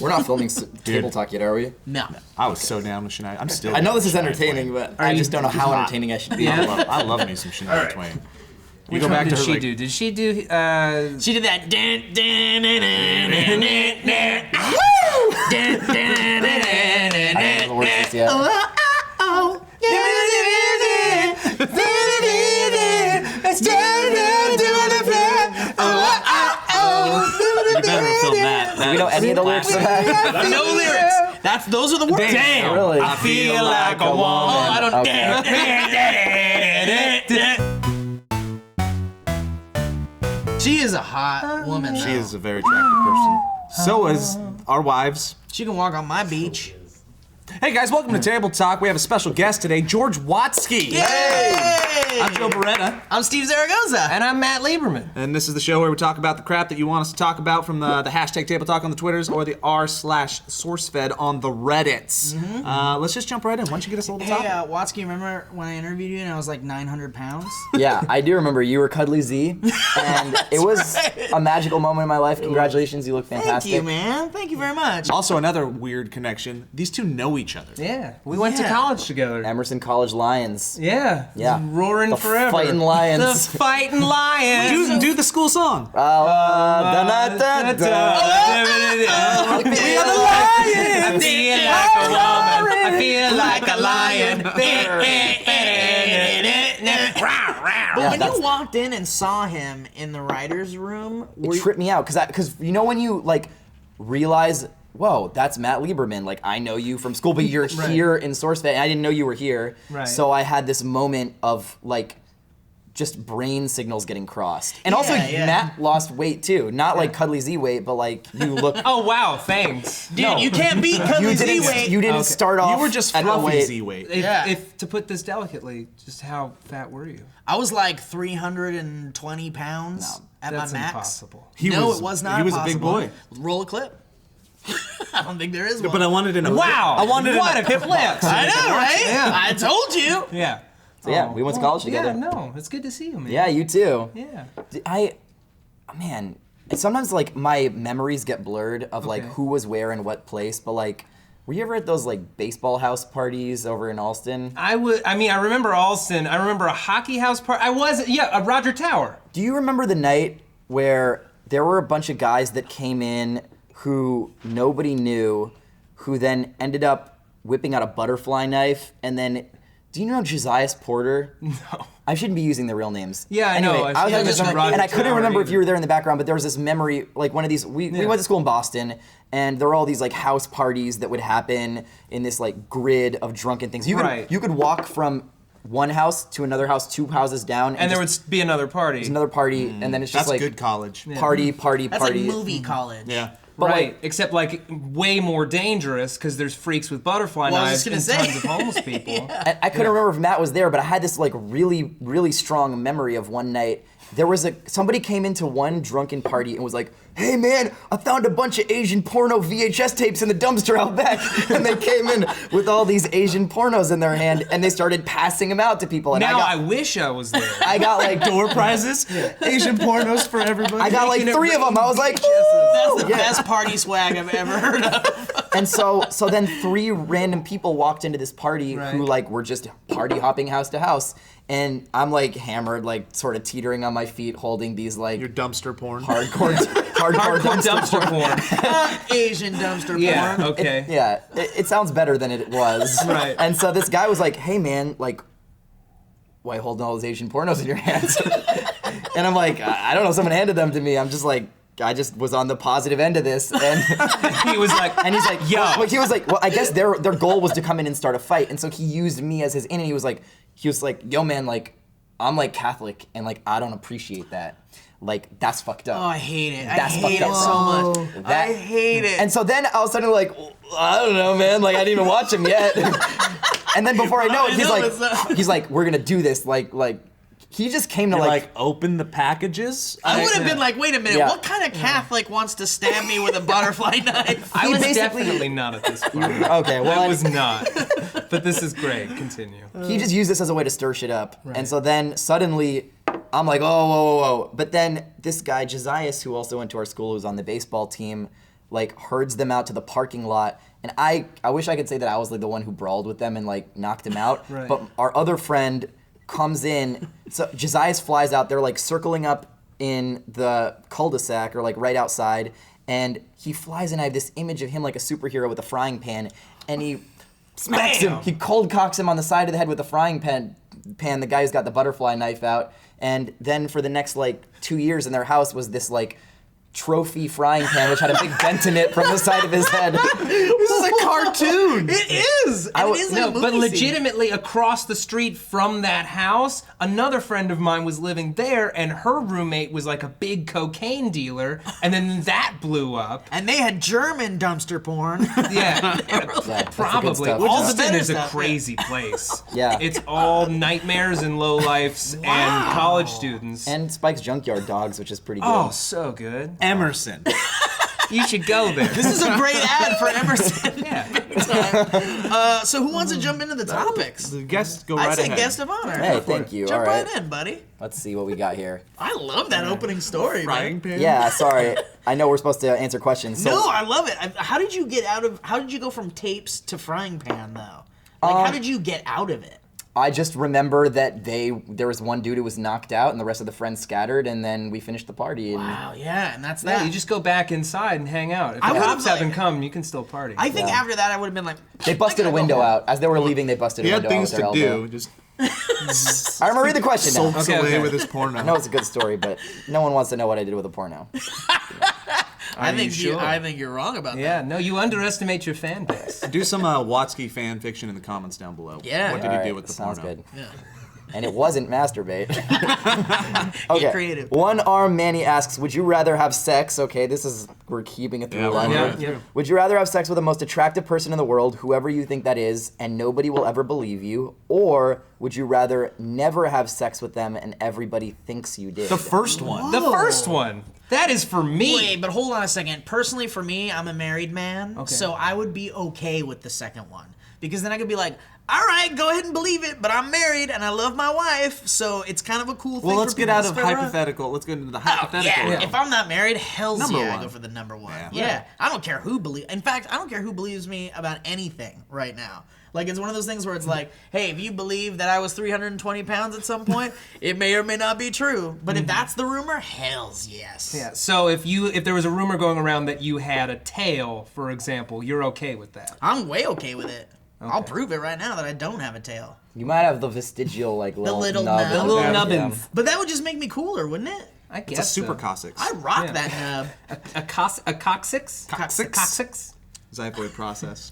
We're not filming Table Talk yet, are we? No. I was so down with Shania. I'm still. I know this is entertaining, but I just don't know how entertaining I should be. I love me some Shania Twain. Which one did she do? Did she do? She did that. I don't know the words to this yet. You better film that. We know any of the lyrics to that? No lyrics. Those are the words. Damn. Really? I feel like a woman. Oh, I don't. Okay. She is a hot woman. She is a very attractive person. So is our wives. She can walk on my beach. Hey guys, welcome to Table Talk. We have a special guest today, George Watsky. Yay! I'm Joe Beretta. I'm Steve Zaragoza. And I'm Matt Lieberman. And this is the show where we talk about the crap that you want us to talk about from the hashtag Table Talk on the Twitters or the r/SourceFed on the Reddits. Let's just jump right in. Why don't you get us a little Hey, topic? Watsky, remember when I interviewed you and I was like 900 pounds? Yeah, I do remember you were Cuddly Z, and it was a magical moment in my life. Congratulations, you look fantastic. Thank you, man. Thank you very much. Also, another weird connection. These two know each other. Yeah, we went to Yeah. college together. Emerson College Lions. Yeah. Yeah. Roaring The forever. Fighting Lions. The fighting lions. Do the school song. We are the Lions. I feel like a woman. I feel like a lion. But when that's- you walked in and saw him in the writer's room, It tripped me out because you know when you like realize, whoa, that's Matt Lieberman. Like I know you from school, but you're here in SourceFed, and I didn't know you were here. Right. So I had this moment of like just brain signals getting crossed, and also Yeah. Matt lost weight too. Not like Cuddly Z weight, but like you look. Oh wow, thanks. dude, you can't beat Cuddly Z weight. You didn't start off. You were just at the fluffy weight. Z weight. If to put this delicately, just how fat were you? I was like 320 pounds at my That's max. impossible. He No, was, it was not He was a possible. big boy. Roll a clip. I don't think there is one. But I wanted in a. Wow. I wanted what in a clip. I know, right? Yeah. I told you. Yeah. So yeah, we went to college together. Yeah, no, it's good to see you, man. Yeah, you too. Yeah. Man, sometimes like my memories get blurred of like Okay. who was where and what place, but like, were you ever at those like baseball house parties over in Alston? I remember Alston. I remember a hockey house party. A Roger Tower. Do you remember the night where there were a bunch of guys that came in who nobody knew, who then ended up whipping out a butterfly knife, and then, do you know Josias Porter? No. I shouldn't be using the real names. Yeah, I know. Anyway, I was having Yeah, this just memory, Roger and I couldn't Tower remember if either. you were there in the background, but there was this memory, like one of these, we went to school in Boston, and there were all these like house parties that would happen in this like grid of drunken things. You could walk from one house to another house, 2 houses down, And there would be another party. there's another party, and then it's just That's like good college. party. That's like movie college. Yeah. But right, like, except like way more dangerous because there's freaks with butterfly Well, I was knives just and gonna tons say. of homeless people. I couldn't remember if Matt was there, but I had this like really, really strong memory of one night. There was somebody came into one drunken party and was like, "Hey man, I found a bunch of Asian porno VHS tapes in the dumpster out back." And they came in with all these Asian pornos in their hand, and they started passing them out to people. And Now I wish I was there. I got like Door prizes, Asian pornos for everybody. I got like Making it 3 of them. I was like, That's the Yeah. best party swag I've ever heard of. And so then 3 random people walked into this party who Right. like were just party hopping house to house, and I'm like hammered, like sort of teetering on my feet, holding these like Your dumpster porn. hardcore Hardcore dumpster porn. Asian dumpster Yeah, porn. okay. Yeah, it sounds better than it was. Right. And so this guy was like, "Hey man, like, why you holding all those Asian pornos in your hands?" And I'm like, I don't know, someone handed them to me. I'm just like, I just was on the positive end of this, and He was like, and he's like, Yo. well, he was like, well, I guess their goal was to come in and start a fight, and so he used me as his in, and he was like, yo man, like, I'm like Catholic, and like I don't appreciate that. Like that's fucked up. Oh, I hate it. That's I hate fucked it up. so much. That- I hate it. And so then I was suddenly like, well, I don't know, man. Like I didn't even watch him yet. And then before I know it, he's like, we're gonna do this. Like he just came to You're like like open the packages. I would have been like, wait a minute, Yeah. what kind of Catholic wants to stab me with a butterfly knife? I was basically- definitely not at this party. okay, well, I was not. But this is great. Continue. he just used this as a way to stir shit up. And so then suddenly I'm like, oh, whoa. But then this guy, Josias, who also went to our school, who was on the baseball team, like herds them out to the parking lot. And I wish I could say that I was like the one who brawled with them and like knocked him out. Right. But our other friend comes in. So Josias flies out. They're like circling up in the cul-de-sac or like right outside. And he flies in. I have this image of him like a superhero with a frying pan. And he smacks him. He cold cocks him on the side of the head with a frying pan. The guy who's got the butterfly knife out. And then for the next like 2 years in their house was this like trophy frying pan which had a big dent in it from the side of his head. This is a cartoon. It is. And it is like a movie But scene. legitimately across the street from that house, another friend of mine was living there, and her roommate was like a big cocaine dealer, and then that blew up. And they had German dumpster porn. Yeah, That's the good probably. stuff. All the Austin is a stuff, yeah. crazy place. Yeah. It's all nightmares and lowlifes and college students. And Spike's Junkyard Dogs, which is pretty good. Oh, so good. Emerson. You should go there. This is a great ad for Emerson. Yeah. So who wants to jump into the topics? The guests go I right say ahead. guest of honor. Hey, thank you. Jump All right. right in, buddy. Let's see what we got here. I love that opening story, Frying man. pan? Yeah, sorry. I know we're supposed to answer questions. So, No, I love it. How did you get out of? How did you go from tapes to frying pan though? Like, how did you get out of it? I just remember that there was one dude who was knocked out and the rest of the friends scattered and then we finished the party. And Wow, yeah, and that's Yeah, that. you just go back inside and hang out. If I the would've, cops like- haven't come, you can still party. I think after that I would have been like, they busted a window out. As they were leaving, they busted He a had window things out with to their elbow. do. Just All right, I'm going to read the question now. sulks Okay, away okay. with his porno. I know it's a good story, but no one wants to know what I did with a porno. I think sure? I think you're wrong about Yeah, that. no, you underestimate your fan base. Do some Watsky fan fiction in the comments down below. Yeah. What did All he right, do with the sounds porno? good. Yeah. And it wasn't masturbate. Get Okay. creative. One Arm Manny asks, would you rather have sex? Okay, we're keeping it through Yeah, line we're here. going Would you rather have sex with the most attractive person in the world, whoever you think that is, and nobody will ever believe you? Or would you rather never have sex with them and everybody thinks you did? The first one. The first one. That is for me. Wait, but hold on a second. Personally, for me, I'm a married man, so I would be okay with the second one. Because then I could be like, all right, go ahead and believe it, but I'm married and I love my wife, so it's kind of a cool thing. Well, let's for get people out to of spread around. hypothetical. Let's get into the Oh, hypothetical. yeah. realm. If I'm not married, hell's Number yeah, I one. go for the number one. Yeah. Yeah. I don't care who believes. In fact, I don't care who believes me about anything right now. Like, it's one of those things where it's like, hey, if you believe that I was 320 pounds at some point, it may or may not be true. But if that's the rumor, hell's yes. Yeah. So if there was a rumor going around that you had a tail, for example, you're okay with that. I'm way okay with it. I'll prove it right now that I don't have a tail. You might have the vestigial, like, little little nub. nub. The little Yeah. nubbins. But that would just make me cooler, wouldn't it? I It's guess a super so. Cossacks. I rock Yeah. that nub. A coccyx? Coccyx. Coccyx? Xiphoid process.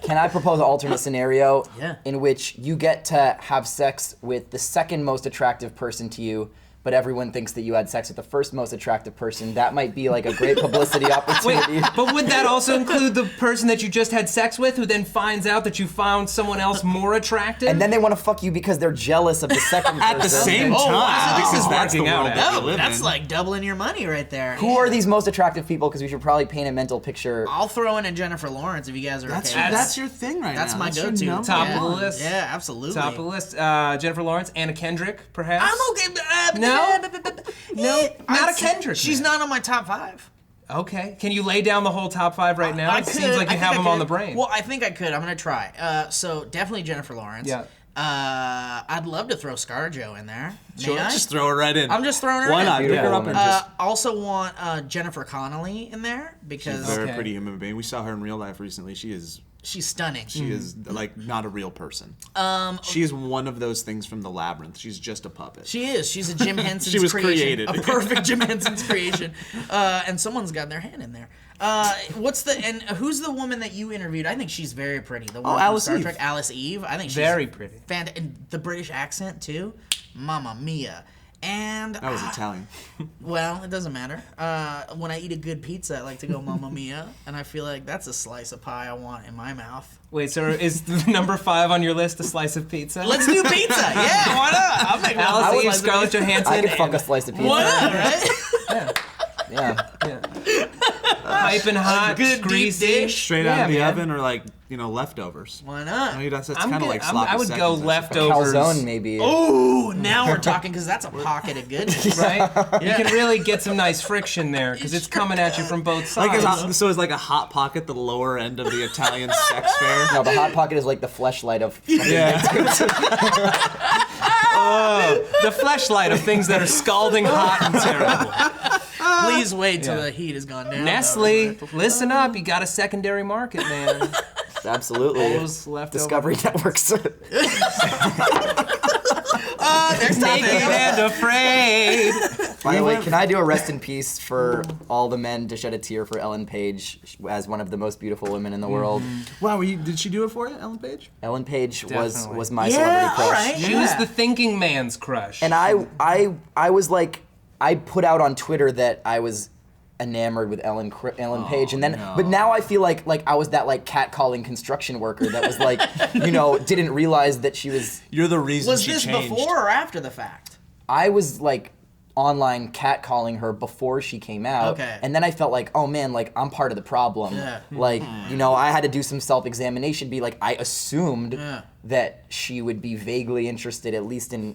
Can I propose an alternate scenario Yeah. in which you get to have sex with the second most attractive person to you, but everyone thinks that you had sex with the first most attractive person? That might be like a great publicity Wait, opportunity. but would that also include the person that you just had sex with who then finds out that you found someone else more attractive? And then they want to fuck you because they're jealous of the second person. At the same Oh, time, wow. because This is that's the working out, world that we No, live that's in. like doubling your money right there. Who are these most attractive people? Because we should probably paint a mental picture. I'll throw in a Jennifer Lawrence if you guys are That's okay. your, with that's that. your thing right That's now. my That's your go-to. number Top of the one. list. Yeah, absolutely. Top of the list. Jennifer Lawrence, Anna Kendrick, perhaps. I'm okay. No? Not a Kendrick, She's man. not on my top 5. Okay. Can you lay down the whole top 5 right now? I It could. seems like I you think have I them on could. the brain. Well, I think I could. I'm gonna try. So definitely Jennifer Lawrence. Yeah. I'd love to throw ScarJo in there. May I? Just throw her right in. I'm just throwing her Why in. not? Pick her up Beautiful and woman. just. Also want Jennifer Connelly in there because Very Okay. pretty human being. We saw her in real life recently. She is she's stunning. like not a real person. She is one of those things from the Labyrinth. She's just a puppet. She is. She's a Jim Henson's She was creation. created. A perfect Jim Henson's creation. And someone's got their hand in there. Who's the woman that you interviewed? I think she's very pretty. The one from Alice Star Eve. Trek, Alice Eve. I think she's Very pretty. And the British accent too. Mamma mia. And That was Italian. well, it doesn't matter. When I eat a good pizza, I like to go Mamma mia, and I feel like that's a slice of pie I want in my mouth. Wait, so is the number 5 on your list a slice of pizza? Let's do pizza. Yeah, why not? I'll make one Alice Eve, slice of Scarlett pizza. Johansson. I could fuck and- a slice of pizza. Why not, right? Yeah. Yeah. piping hot, good deep greasy. dish. Straight out of the man. oven, or like leftovers. Why not? I mean, that's I'm kind of good. like sloppy I would go seconds, leftovers. Calzone maybe. Oh, now we're talking because that's a pocket of goodness. Right? You can really get some nice friction there because it's coming at you from both sides. So it's like a hot pocket, the lower end of the Italian sex fair. No, the hot pocket is like the fleshlight of. Yeah. The fleshlight of things that are scalding hot and terrible. Please wait till the heat has gone down. Nestle, listen up. You got a secondary market, man. Absolutely. Those leftover- Discovery Networks. Next topic. Naked and afraid. By the way, can I do a rest in peace for all the men to shed a tear for Ellen Page as one of the most beautiful women in the world? Wow, did she do it for you, Ellen Page? Ellen Page Definitely. was my celebrity crush. all right. She was the thinking man's crush. And I was like, I put out on Twitter that I was enamored with Ellen Page, and then but now I feel like I was that like catcalling construction worker that was like, didn't realize that she was. You're the reason Was she this changed. before or after the fact? I was like online catcalling her before she came out, Okay. and then I felt like, oh man, like I'm part of the problem. Yeah. Like I had to do some self-examination. Be like, I assumed Yeah. that she would be vaguely interested, at least in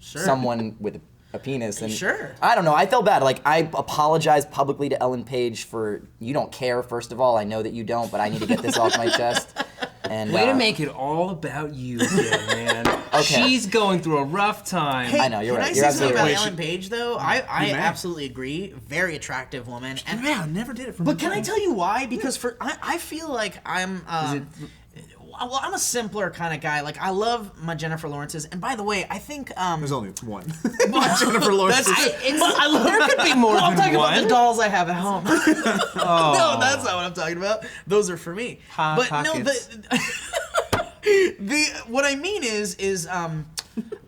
someone with a penis. And Sure. I don't know. I felt bad. Like I apologized publicly to Ellen Page for you don't care. First of all, I know that you don't, but I need to get this off my chest. And Way to make it all about you again, man. She's going through a rough time. I know, you're Can right. I You're say something absolutely about right. Ellen Page though? I may. absolutely agree. Very attractive woman. And Yeah, I never did it for But can I tell you why? Because I feel like I'm well, I'm a simpler kind of guy. Like I love my Jennifer Lawrences, and by the way, I think There's only one. Jennifer Lawrence. there could be more. I'm talking about the dolls I have at home. No, that's not what I'm talking about. Those are for me. Hot but pockets. no, what I mean is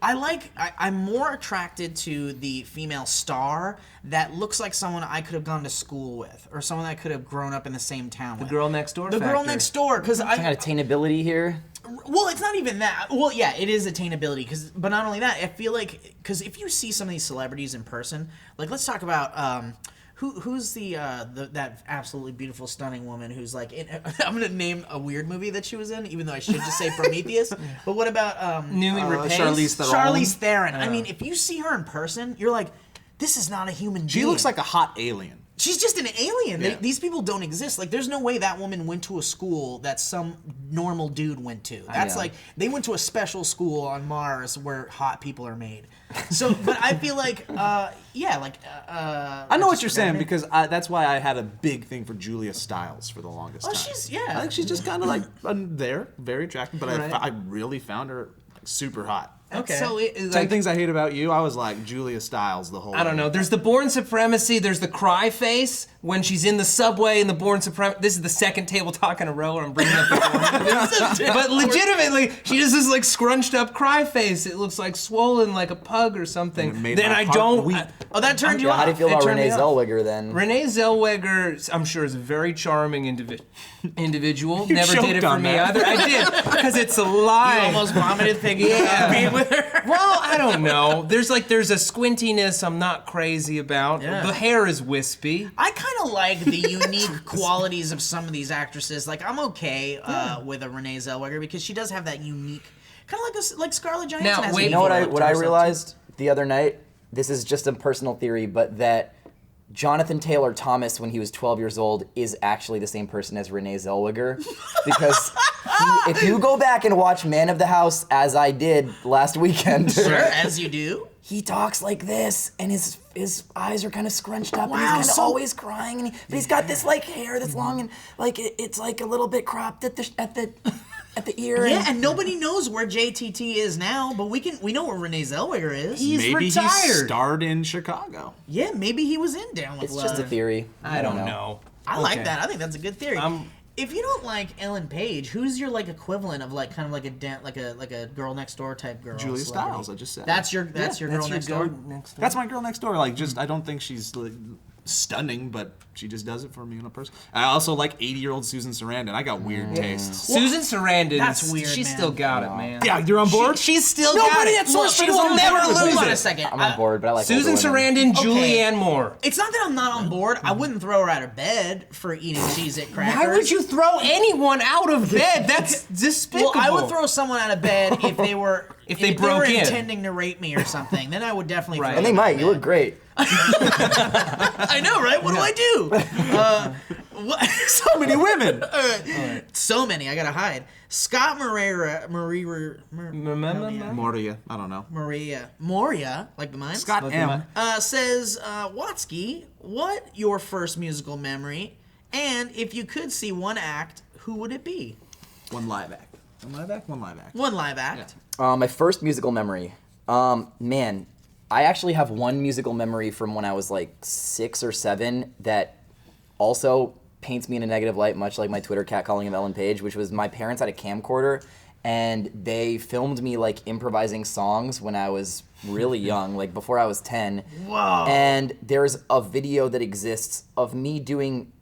I'm more attracted to the female star that looks like someone I could have gone to school with, or someone I could have grown up in the same town with. The girl next door. The girl next door, because Kind of attainability here. well, it's not even that. Well, yeah, it is attainability, but not only that, I feel like, because if you see some of these celebrities in person, like let's talk about who's that absolutely beautiful, stunning woman who's like I'm gonna name a weird movie that she was in, even though I should just say Prometheus. But what about Newly repaid. Charlize Theron. Charlize Theron? I mean, if you see her in person, you're like, this is not a human being. She looks like a hot alien. She's just an alien. Yeah. These people don't exist. Like, there's no way that woman went to a school that some normal dude went to. That's know. like, they went to a special school on Mars where hot people are made. So, but I feel like, I know what you're saying, because that's why I had a big thing for Julia Stiles for the longest Oh, time. yeah. I think she's just kind of like there, very attractive, but Right. I really found her like, super hot. Okay. So it is 10 like, Things I Hate About You, I was like Julia Stiles the whole I don't way. know. There's the Born Supremacy. There's the cry face when she's in the subway in the Born Supremacy. This is the second table talk in a row where I'm bringing up the Born. But legitimately, she does this like scrunched up cry face. It looks like swollen like a pug or something. And it made Then my I heart don't. weep. Oh, that turned you Yeah, off. how do you feel It about turned Renee me off. Zellweger then? Renee Zellweger, I'm sure, is a very charming individual. Never did it choked for on me that. either. I did, because it's a lie. You almost vomited thinking about being with her. Well, I don't know. There's a squintiness I'm not crazy about. Yeah. The hair is wispy. I kind of like the unique qualities of some of these actresses. Like, I'm okay with a Renee Zellweger because she does have that unique, kind of like Scarlett Johansson. Now, has a wait, You know what I unique what I herself, too. realized the other night? This is just a personal theory, but that Jonathan Taylor Thomas, when he was 12 years old, is actually the same person as Renee Zellweger. Because if you go back and watch Man of the House, as I did last weekend, Sure, as you do. he talks like this, and his eyes are kind of scrunched up, and Wow, he's kind of so- always crying, but he's got this like hair that's long and like it's like a little bit cropped at the ear. Yeah, and nobody knows where JTT is now, but we know where Renee Zellweger is. He's Maybe retired. he starred in Chicago. Yeah, maybe he was in Down with It's Love. just a theory. I don't know. I like Okay. that. I think that's a good theory. If you don't like Ellen Page, who's your like equivalent of like kind of like a girl next door type girl? Julia celebrity? Stiles, I just said. That's your girl next door. That's my girl next door. Like, just I don't think she's like, stunning, but she just does it for me on a person. I also like 80-year-old Susan Sarandon. I got weird tastes. Susan Sarandon. That's weird, She's man. still got it, man. Yeah, you're on board? She's still got Nobody it. at SourceFed She will never lose Hold on it. a second. I'm on board, but I like Susan older women. Sarandon, Julianne Moore. It's not that I'm not on board. I wouldn't throw her out of bed for eating Cheez-It crackers. Why would you throw anyone out of bed? That's despicable. Well, I would throw someone out of bed if they were they broke in. intending to rape me or something. Then I would definitely. Right. Throw And they them out might. of You bed. look great. I know, right? What do I do? So many women. So many. I gotta hide. Scott Moria, Moria, I don't know. Moria, like the mime. Scott M. Says, Watsky, what your first musical memory? And if you could see one act, who would it be? One live act. One live act? One live act. One live act. My first musical memory. Man, I actually have one musical memory from when I was like 6 or 7 that also paints me in a negative light, much like my Twitter catcalling of Ellen Page, which was my parents had a camcorder and they filmed me like improvising songs when I was really young, like before I was 10. Whoa. And there's a video that exists of me doing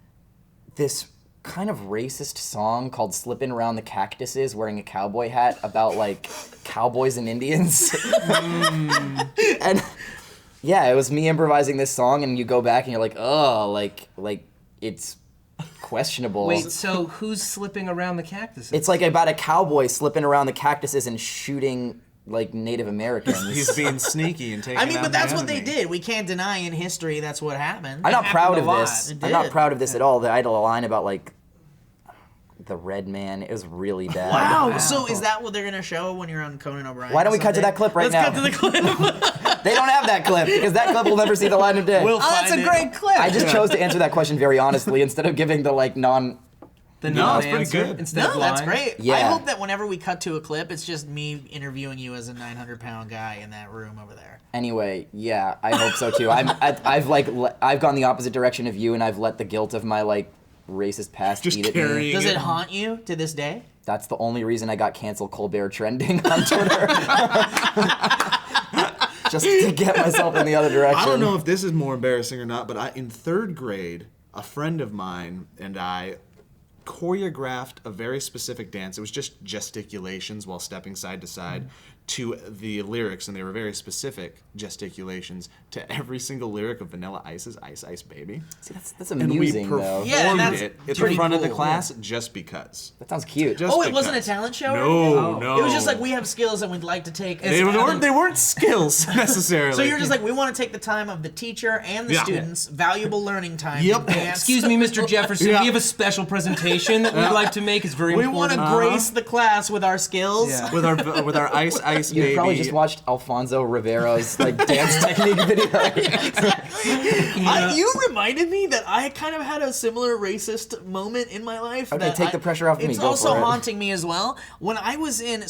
this kind of racist song called Slippin' Around the Cactuses wearing a cowboy hat about like cowboys and Indians. And yeah, it was me improvising this song and you go back and you're like, oh, like it's questionable. Wait, so who's slipping around the cactuses? It's like about a cowboy slipping around the cactuses and shooting like Native Americans. He's being sneaky and taking I mean, out but the that's what they enemy. did. We can't deny in history that's what happened. I'm not proud happened of a lot. this. It I'm not did. proud of this at all. I had a line about like the red man. It was really bad. Wow. So is that what they're gonna show when you're on Conan O'Brien? Why don't we cut to someday? that clip right Let's now? cut to the clip. They don't have that clip because that clip will never see the light of day. We'll Oh, that's find a it. great clip. I just chose to answer that question very honestly instead of giving the like non. The No, it's non-answer pretty good. Instead of No, that's lying. great. I Yeah. hope that whenever we cut to a clip, it's just me interviewing you as a 900-pound guy in that room over there. Anyway, yeah, I hope so too. I've gone the opposite direction of you, and I've let the guilt of my like racist past Just eat at me. carrying Does it haunt you to this day? That's the only reason I got canceled Colbert trending on Twitter. Just to get myself in the other direction. I don't know if this is more embarrassing or not, but in 3rd grade, a friend of mine and I choreographed a very specific dance. It was just gesticulations while stepping side to side to the lyrics, and they were very specific gesticulations to every single lyric of Vanilla Ice's Ice Ice Baby. See, that's And we we though. Yeah, performed that's it at the pretty front of the cool, class just because. That sounds cute. Just Oh, it wasn't a because. talent show? or No, anything? no. It was just like, we have skills and we'd like to take... They weren't skills necessarily. So you're just like, we want to take the time of the teacher and the Yeah. students, valuable learning time. Yep. to dance. Excuse me, Mr. Jefferson. Yeah. We have a special presentation that we'd like to make. It's very We want important. to grace the class with our skills. Yeah. with our Ice Ice You Baby. probably just watched Alfonso Rivero's like dance technique video. You reminded me that I kind of had a similar racist moment in my life. Okay, that take the pressure off of me, It's go also for it. haunting me as well. When I was in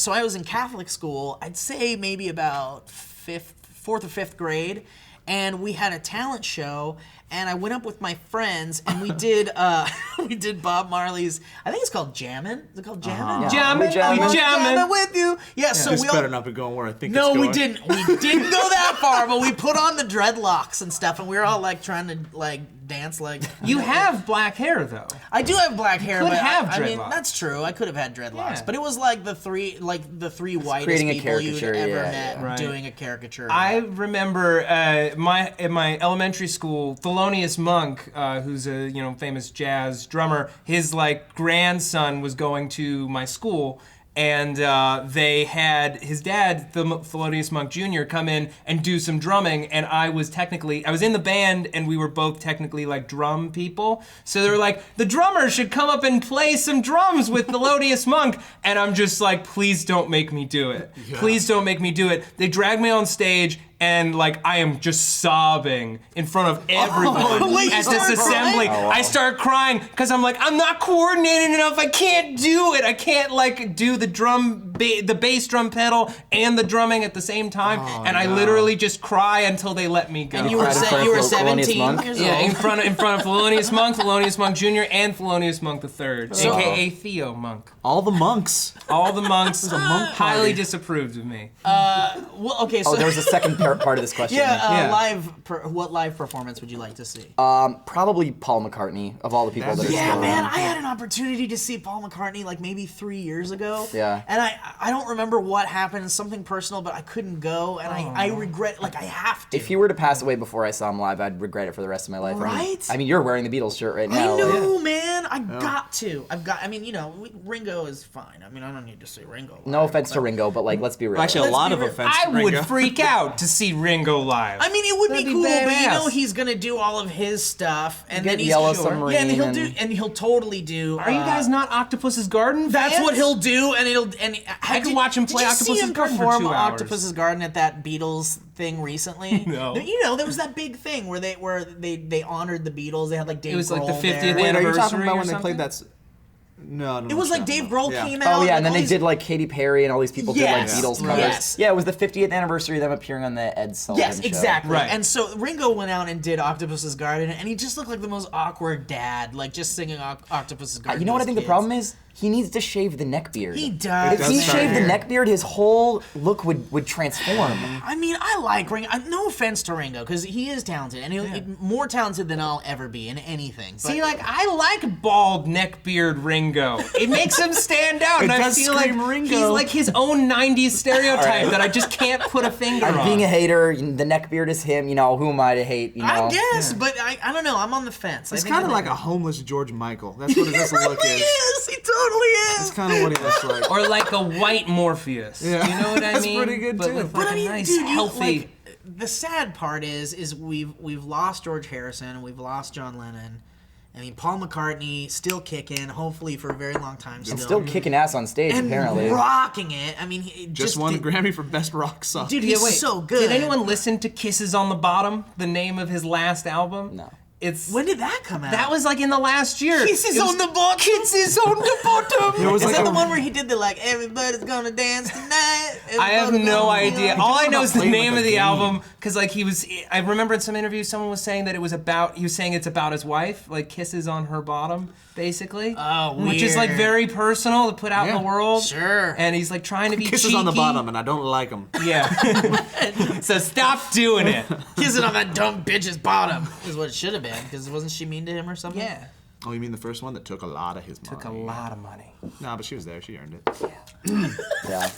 Catholic school, I'd say maybe about 4th or 5th grade, and we had a talent show. And I went up with my friends, and we did Bob Marley's. I think it's called Jammin'. Is it called Jammin'? Yeah. Jamming, Jamming. Jammin' with you. Yeah. So This we all. better not be going where I think No, it's going. we didn't. We didn't go that far, but we put on the dreadlocks and stuff, and we were all like trying to like dance like. You have black hair, though. I do have black hair, could but have I mean dreadlocks. that's true. I could have had dreadlocks, Yeah. but it was like the three whitest creating a people you'd caricature, ever yeah, met yeah. Right. doing a caricature. I remember in my elementary school, Thelonious Monk, who's a famous jazz drummer, his like grandson was going to my school, and they had his dad, Thelonious Monk Jr., come in and do some drumming, and I was in the band, and we were both technically like drum people, so they were like, the drummer should come up and play some drums with Thelonious Monk, and I'm just like, please don't make me do it. Please don't make me do it. They dragged me on stage, and like I am just sobbing in front of everyone wait, you at this started assembly. crying? Oh, wow. I start crying because I'm like, I'm not coordinated enough. I can't do it. I can't like do the the bass drum pedal and the drumming at the same time. And I literally just cry until they let me go. and you were Cried in front you were of Thelonious 17 Monk? years yeah, old. in front of Thelonious Monk Jr. and Thelonious Monk III, aka Theo Monk. All the monks. All the monks monk highly party. disapproved of me. Well, okay, so Oh, there was a second part of this question. What live performance would you like to see? Probably Paul McCartney of all the people that are Yeah, still man, around. I had an opportunity to see Paul McCartney like maybe 3 years ago. Yeah. And I don't remember what happened, something personal, but I couldn't go, and I regret, like I have to. If he were to pass away before I saw him live, I'd regret it for the rest of my life. Right? I mean, you're wearing the Beatles shirt right I now. know, man. Got to. I mean, Ringo is fine. I mean, I don't need to see Ringo live. No offense to Ringo, but like, let's be real. Actually, a lot of real. offense I to would Ringo. freak out to see Ringo live. I mean, it would That'd be be cool, but badass. he's gonna do all of his stuff, and Get then he's Yellow sure. Submarine Yeah, and he'll and- he'll totally do. Are you guys not Octopus's Garden That's fans? what he'll do, and I could watch him play did you Octopus's see him Garden for perform 2 hours. Octopus's Garden at that Beatles thing recently? No. There was that big thing where they honored the Beatles. They had like Dave. It was like the Grohl 50th there. Wait, are you anniversary talking about or when they something? played that? No, It was like Dave Grohl came out. Oh yeah, like, and then all they these- did like Katy Perry and all these people Yes, did like Beatles covers. yes. Yeah, it was the 50th anniversary of them appearing on the Ed Sullivan Yes, show. exactly. Right. And so Ringo went out and did Octopus's Garden, and he just looked like the most awkward dad, like just singing Octopus's Garden. You know what to I think his the problem kids. is? He needs to shave the neck beard. He does. If he does shaved the matter. neck beard, his whole look would transform. I mean, I like Ringo. No offense to Ringo, because he is talented, and he's more talented than I'll ever be in anything. But See, like, I like bald neckbeard Ringo. It makes him stand out, and I does feel like scream Ringo. he's like his own 90s stereotype that I just can't put a finger on. I'm being a hater. The neck beard is him. You know, who am I to hate? You know. I guess, but I don't know. I'm on the fence. It's kind of like a homeless George Michael. That's what his look He is. is. He totally It's is. kind of what he looks like. Or like a white Morpheus. Yeah. You know what I That's mean? pretty good, but too. With But like I mean, a nice, dude, healthy. the sad part is we've lost George Harrison and we've lost John Lennon. I mean, Paul McCartney still kicking, hopefully for a very long time still. And still kicking ass on stage, and apparently. rocking it. I mean, he Just won the Grammy for Best Rock Song. Dude, Yeah, he's wait, so good. Did anyone listen to Kisses on the Bottom, the name of his last album? No. It's When did that come out? that was like in the last year. Kisses It was- on the bottom. Kisses on the bottom. It was Is like that a- the one where he did the like everybody's gonna dance tonight? I have Everybody's no gonna be idea. on-" All I know is the playing name with of a the game. album because like I remember in some interview someone was saying that it was about he was saying it's about his wife, like kisses on her bottom, basically. Oh, Which is like weird. very personal to put out in Yeah. the world. Sure. And he's like trying to be Kisses cheeky. on the bottom, and I don't like them. Yeah. So stop doing it. Kissing on that dumb bitch's bottom is what it should have been, because wasn't she mean to him or something? Yeah. Oh, you mean the first one that took a lot of his money? Took a lot of money. Nah, but she was there. She earned it. Yeah.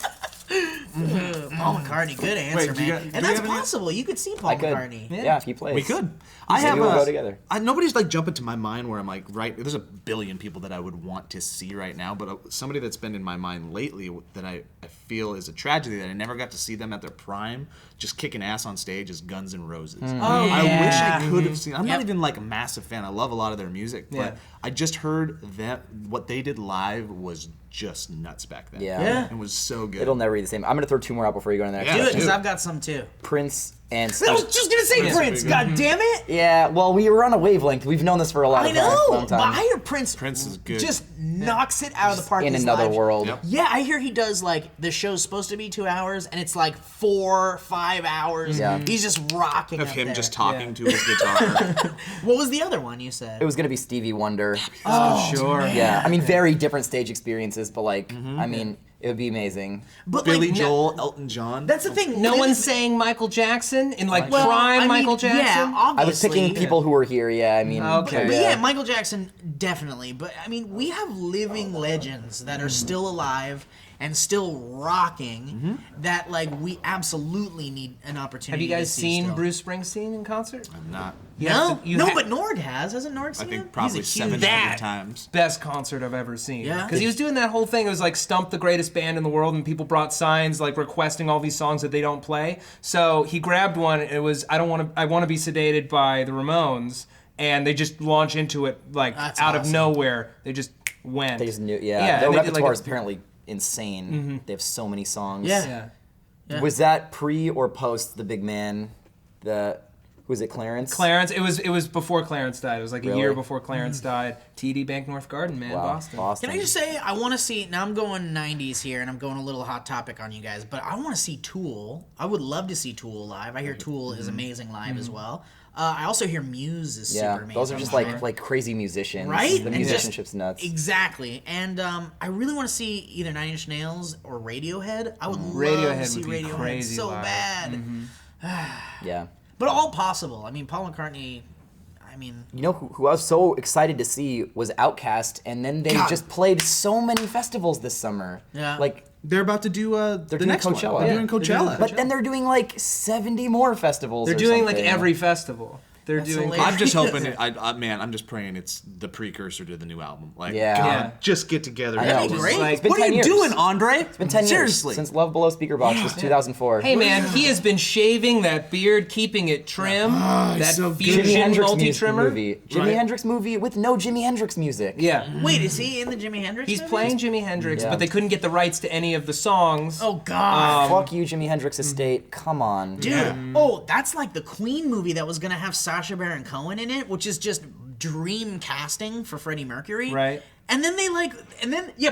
Paul McCartney, good answer, Wait, do you man. got- do And we that's have any- possible. You could see Paul I could. McCartney. Yeah, if he plays. We could. I Maybe have we'll a, go together. nobody's like jumping to my mind where I'm like, right, there's a billion people that I would want to see right now, but somebody that's been in my mind lately that I feel is a tragedy that I never got to see them at their prime, just kicking ass on stage, is Guns N' Roses. Oh, I wish yeah. I could have seen. I'm Yep. not even like a massive fan. I love a lot of their music, but Yeah. I just heard that what they did live was just nuts back then. Yeah. Yeah. It was so good. It'll never be the same. I'm gonna throw two more out before you go to the next Yeah. Do it, question. because I've got some too. Prince and I was just gonna say Prince Prince. would be God good. damn it! Yeah, well, we were on a wavelength. We've known this for a lot I of time. know, long but time. I hear Prince. Prince is good. Just knocks it out of the park. in with his another live. world. Yep. Yeah, I hear he does like the show's supposed to be 2 hours, and it's like 4-5 hours. Yeah. He's just rocking of up him there. just talking to his guitar. What was the other one you said? It was gonna be Stevie Wonder. oh, Sure. Yeah, I mean, very different stage experiences, but like, Mm-hmm. I mean, it would be amazing. but Billy like, Joel, Elton John. That's the thing. No Living- one's saying Michael Jackson in like Well, prime I mean, Michael Jackson. Yeah, obviously. I was picking people who were here. Yeah, I mean, Okay. But yeah, Michael Jackson definitely. But I mean, we have living legends that are still alive and still rocking. That like we absolutely need an Have opportunity. you guys to see seen still. Bruce Springsteen in concert? Not. You No, have to- you no, ha- but Nord has. Hasn't Nord I seen him? think probably He's a huge 700 That- times. Best concert I've ever seen. Yeah? Because he was doing that whole thing. It was like stump the greatest band in the world, and people brought signs like requesting all these songs that they don't play. So he grabbed one. It was I want to be sedated by the Ramones, and they just launch into it like That's out of awesome. nowhere. They just went. They just knew. Yeah, Yeah, their and they did, repertoire like, is apparently insane. They have so many songs. Yeah. Yeah. Yeah. Was that pre or post the big man? Who was it, Clarence? Clarence. It was before Clarence died. It was like a year Really? before Clarence died. TD Bank North Garden, man, Wow, Boston. Can I just say, I want to see, now I'm going 90s here, and I'm going a little hot topic on you guys, but I want to see Tool. I would love to see Tool live. I hear Tool is amazing live as well. I also hear Muse is Yeah, super amazing. those are just like crazy musicians. Right? The And musicianship's nuts. Exactly. And I really want to see either Nine Inch Nails or Radiohead. I would love Radiohead to see would be Radiohead crazy so live. bad. Yeah. But all possible. I mean, Paul McCartney. I mean, You know who I was so excited to see was Outkast, and then they just played so many festivals this summer. Yeah. Like, They're about to do the doing next Coachella. one. They're Yeah. doing Coachella. but then they're doing like 70 more festivals. They're or doing something. like every festival. They're That's doing. hilarious. I'm just hoping. I'm just praying it's the precursor to the new album. Like, Yeah. God, Yeah. just get together. I know. that'd be It's great. like- it's been What 10 are you years. doing, Andre? It's been 10 years Seriously. since Love Below Speaker Box was 2004. Hey man, he has been shaving that beard, keeping it trim. That so good. Jimi fusion Hendrix multi-trimmer. movie. Jimi Right. Hendrix movie with no Jimi Hendrix music. Yeah. Wait, is he in the Jimi Hendrix? He's movie? playing Jimi Hendrix, Yeah. but they couldn't get the rights to any of the songs. Oh God. Fuck you, Jimi Hendrix estate. Come on. Dude, oh, that's like the Queen movie that was gonna have Sacha Baron Cohen in it, which is just dream casting for Freddie Mercury. Right. And then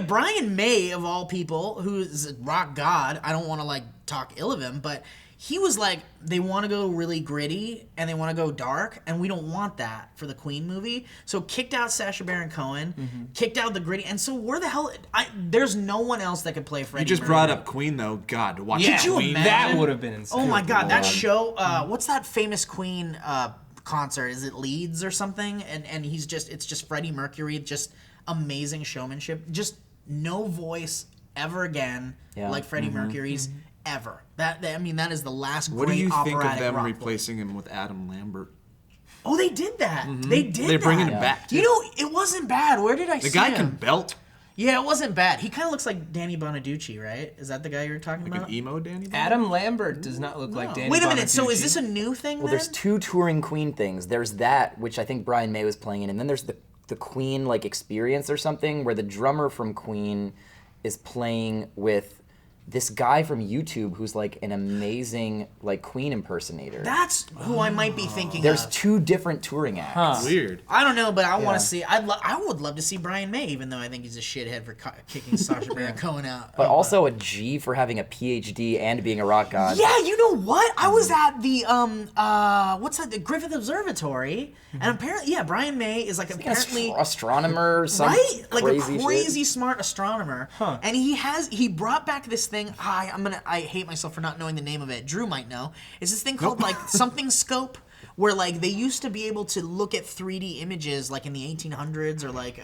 Brian May of all people, who's a rock god. I don't want to like talk ill of him, but he was like, they want to go really gritty and they want to go dark, and we don't want that for the Queen movie. So kicked out Sacha Baron Cohen, kicked out the gritty, and so where the hell? There's no one else that could play Freddie. You just Mercury. brought up Queen though. God, to watch Yeah, you Queen. imagine? that would have been insane. Oh my God, that Lord. show! What's that famous Queen concert? Is it Leeds or something? And it's just Freddie Mercury, just amazing showmanship, just no voice ever again Yeah. like Freddie Mercury's ever. That is the last What do great you think of operatic them rock replacing him with Adam Lambert? Oh, they did that. They did. They're bringing that. him back. You know, it wasn't bad. Where did I The see guy him? can belt. Yeah, it wasn't bad. He kind of looks like Danny Bonaducci, right? Is that the guy you're talking Like about? an emo Danny. Boy? Adam Lambert does not look like Danny Wait a minute. So Bonaducci. is this a new thing? Well, there's two touring Queen things. There's that, which I think Brian May was playing in, and then there's the Queen like experience or something, where the drummer from Queen is playing with this guy from YouTube who's like an amazing like Queen impersonator. That's who I might be thinking There's of. two different touring acts. Weird. I don't know, but I want Yeah. to see. I would love to see Brian May, even though I think he's a shithead for kicking Sacha Baron Cohen out. But also a G for having a PhD and being a rock god. Yeah, you know what? I was at the what's that? The Griffith Observatory, and apparently, yeah, Brian May is like apparently astronomer, some right, like crazy a shit. crazy smart astronomer, and he brought back this thing. I hate myself for not knowing the name of it. Drew might know. It's this thing called like something scope, where like they used to be able to look at 3D images like in the 1800s, or like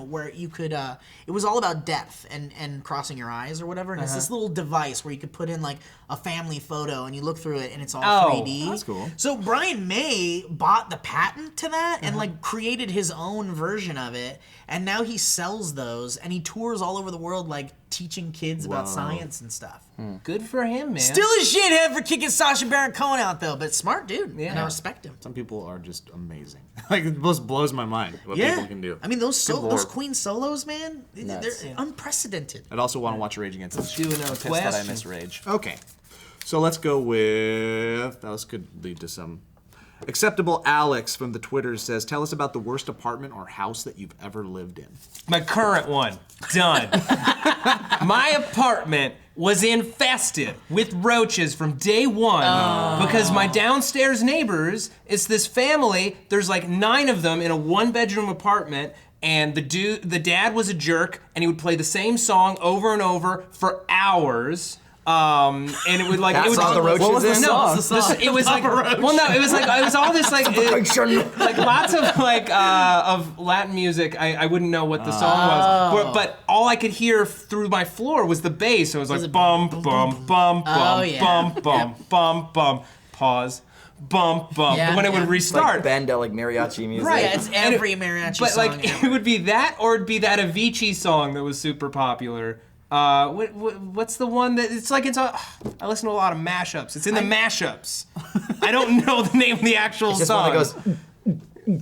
where you could it was all about depth and crossing your eyes or whatever, and it's this little device where you could put in like a family photo and you look through it and it's all 3D. that's cool. So Brian May bought the patent to that and like created his own version of it, and now he sells those and he tours all over the world like teaching kids about science and stuff. Good for him, man. Still a shithead for kicking Sacha Baron Cohen out though, but smart dude, and Yeah. I respect him. Some people are just amazing. Like it just blows my mind what people can do. I mean those lord. Queen solos, man, Nuts. they're unprecedented. I'd also want to watch Rage Against the Machine. Do no Pissed that I question. miss Rage. Okay, so let's go with. This could lead to some. Acceptable Alex from the Twitter says, tell us about the worst apartment or house that you've ever lived in. My current one. Done. My apartment was infested with roaches from day one because my downstairs neighbors, it's this family, there's like 9 of them in a 1-bedroom apartment, and the dad was a jerk, and he would play the same song over and over for hours. And it would like That it would song the roaches what was the in? no, song? it was like well no it was all this like like lots of like of Latin music. I wouldn't know what the song was, but all I could hear through my floor was the bass. So it was like it bum bum bum bum yeah. bum bum bum bum pause bum bum. Yeah, When it would yeah. restart. Like banda, like mariachi music. Right, it's And every mariachi but song like ever. it would be that, or it'd be that Avicii song that was super popular. What's the one that I listen to a lot of mashups. It's in the mashups. I don't know the name of the actual It's just song. one that goes.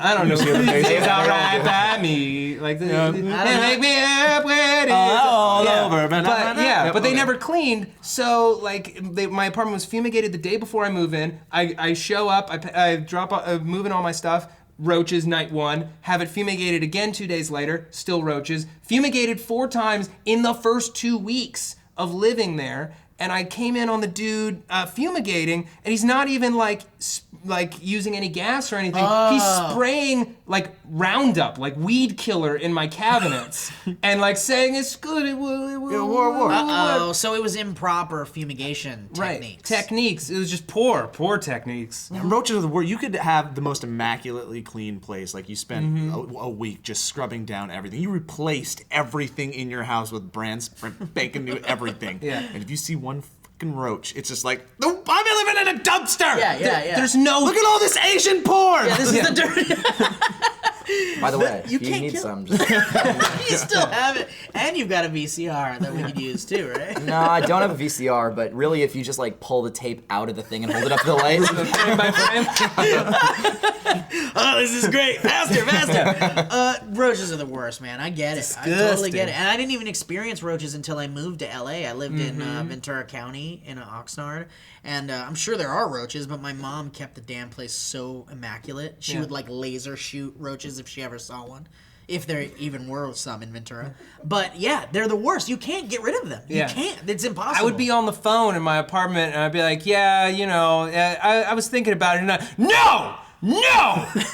I don't know. bass. It's alright by me. Like they make me up where it is. All over, But they never cleaned. So like my apartment was fumigated the day before I move in. I show up. I drop move in all my stuff. Roaches night 1, have it fumigated again 2 days later, still roaches, fumigated 4 times in the first 2 weeks of living there. And I came in on the dude fumigating, and he's not even like like using any gas or anything. He's spraying like Roundup, like weed killer in my cabinets, and like saying it's good. It will. So it was improper fumigation techniques. Right, techniques. It was just poor techniques. And roaches are the worst. You could have the most immaculately clean place, like you spent a week just scrubbing down everything. You replaced everything in your house with brand spanking new everything. Yeah. And if you see one fucking roach, it's just like, no, I'm living in a dumpster. Yeah. There's no. Look at all this Asian porn. Yeah, this is the dirty. By the way, You if you can't need kill- some, just... You still have it, and you've got a VCR that we could use too, right? No, I don't have a VCR, but really, if you just like pull the tape out of the thing and hold it up to the light. Frame by frame. Oh, this is great! Faster. Roaches are the worst, man. I get it. I totally get it. And I didn't even experience roaches until I moved to LA. I lived in Ventura County in Oxnard, and I'm sure there are roaches, but my mom kept the damn place so immaculate. She would like laser shoot roaches if she ever saw one. If there even were some in Ventura. But yeah, they're the worst. You can't get rid of them. You can't. It's impossible. I would be on the phone in my apartment and I'd be like, yeah, you know, I was thinking about it, and no,